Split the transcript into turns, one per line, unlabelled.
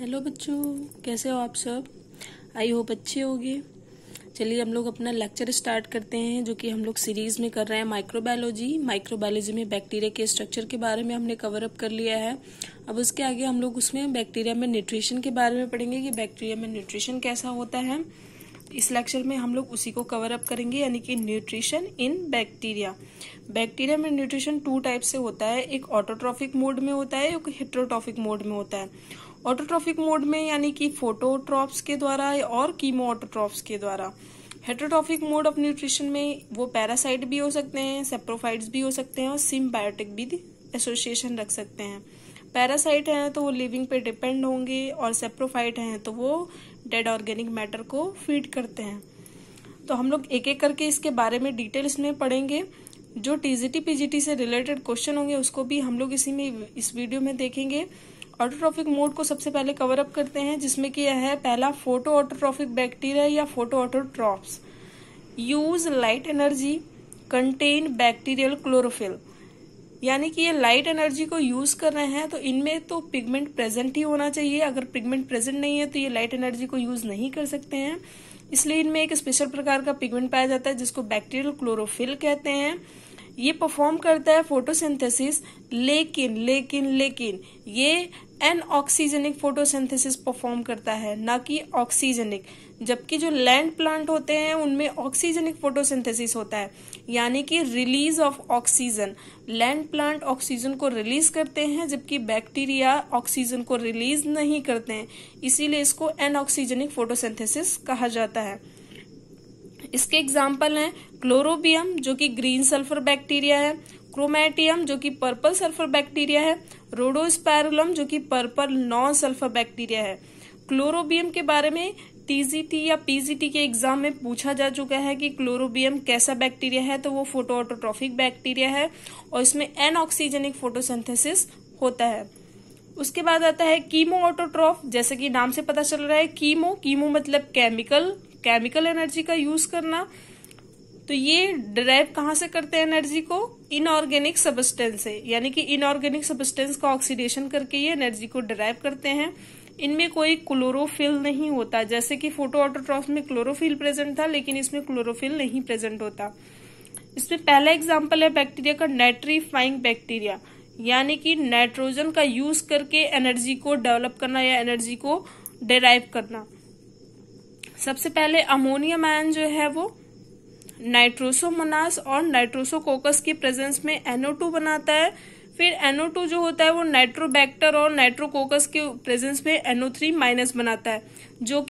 Hello बच्चों, कैसे हो आप सब। आई होप अच्छे होगे। चलिए हम लोग अपना लेक्चर स्टार्ट करते हैं, जो कि हम लोग सीरीज में कर रहे हैं माइक्रोबायोलॉजी में बैक्टीरिया के स्ट्रक्चर के बारे में हमने कवर अप कर लिया है। अब उसके आगे हम लोग उसमें बैक्टीरिया में न्यूट्रिशन के बारे में पढ़ेंगे कि बैक्टीरिया में न्यूट्रिशन कैसा होता है। इस लेक्चर में हम लोग उसी को कवर अप करेंगे, यानी कि न्यूट्रिशन इन बैक्टीरिया। बैक्टीरिया में न्यूट्रिशन टू टाइप से होता है, एक ऑटोट्रॉफिक मोड में होता है, एक हेटेरोट्रॉफिक मोड में होता है। ऑटोट्रॉफिक मोड में यानी कि फोटोट्रॉप्स के द्वारा और कीमोऑटोट्रॉप्स के द्वारा। हेटेरोट्रॉफिक मोड ऑफ न्यूट्रिशन में वो पैरासाइट भी हो सकते हैं, सेप्रोफाइट्स भी हो सकते हैं और सिम्बायोटिक भी एसोसिएशन रख सकते हैं। पैरासाइट हैं तो वो लिविंग पे डिपेंड होंगे और सेप्रोफाइट हैं तो वो डेड ऑर्गेनिक मैटर को फीड करते हैं। तो हम लोग एक एक करके इसके बारे में डिटेल्स में पढ़ेंगे। जो टीजीटी पीजीटी से रिलेटेड क्वेश्चन होंगे उसको भी हम लोग इस वीडियो में देखेंगे। ऑटोट्रॉफिक मोड को सबसे पहले कवर अप करते हैं, जिसमें कि यह है पहला फोटो ऑटोट्रॉफिक बैक्टीरिया या photo autotrophs. Use light energy contain bacterial chlorophyll, यानी कि ये लाइट एनर्जी को यूज कर रहे हैं तो इनमें तो पिगमेंट प्रेजेंट ही होना चाहिए। अगर पिगमेंट प्रेजेंट नहीं है तो ये लाइट एनर्जी को यूज नहीं कर सकते हैं। इसलिए इनमें एक स्पेशल प्रकार का पिगमेंट पाया जाता है जिसको बैक्टीरियल क्लोरोफिल कहते हैं। ये परफॉर्म करता है फोटोसिंथेसिस, लेकिन ये एनऑक्सीजेनिक फोटोसिंथेसिस परफॉर्म करता है, ना कि ऑक्सीजेनिक। जबकि जो लैंड प्लांट होते हैं उनमें ऑक्सीजेनिक फोटोसिंथेसिस होता है, यानी कि release of oxygen. Land plant oxygen को रिलीज करते हैं जबकि बैक्टीरिया ऑक्सीजन को रिलीज नहीं करते हैं, इसीलिए इसको एनऑक्सीजेनिक फोटोसिंथेसिस कहा जाता है। इसके एग्जाम्पल हैं क्लोरोबियम जो कि ग्रीन सल्फर बैक्टीरिया है, क्रोमैटियम जो कि पर्पल सल्फर बैक्टीरिया है, रोडोस्पाइरुलम जो कि पर्पल नॉन सल्फर बैक्टीरिया है। क्लोरोबियम के बारे में टीजीटी या पीजीटी के एग्जाम में पूछा जा चुका है कि क्लोरोबियम कैसा बैक्टीरिया है, तो वो फोटो ऑटोट्रॉफिक बैक्टीरिया है और इसमें एनऑक्सीजेनिक फोटोसिंथेसिस होता है। उसके बाद आता है कीमो ऑटोट्रॉफ, जैसे कि नाम से पता चल रहा है कीमो मतलब केमिकल एनर्जी का यूज करना। तो ये डिराइव कहाँ से करते हैं एनर्जी को? इनऑर्गेनिक सब्सटेंस से, यानी कि इनऑर्गेनिक सब्सटेंस का ऑक्सीडेशन करके ये एनर्जी को डिराइव करते हैं। इनमें कोई क्लोरोफिल नहीं होता, जैसे कि फोटो ऑटोट्रॉफ में क्लोरोफिल प्रेजेंट था, लेकिन इसमें क्लोरोफिल नहीं प्रेजेंट होता। इसमें पहला एग्जाम्पल है बैक्टीरिया का नाइट्रीफाइंग बैक्टीरिया, यानी कि नाइट्रोजन का यूज करके एनर्जी को डेवलप करना या एनर्जी को डिराइव करना। सबसे पहले अमोनियम आयन जो है वो नाइट्रोसोमोनास और नाइट्रोसोकोकस की प्रेजेंस में NO2 बनाता है। फिर NO2 जो होता है वो नाइट्रोबैक्टर और नाइट्रोकोकस के प्रेजेंस में NO3- बनाता है, जो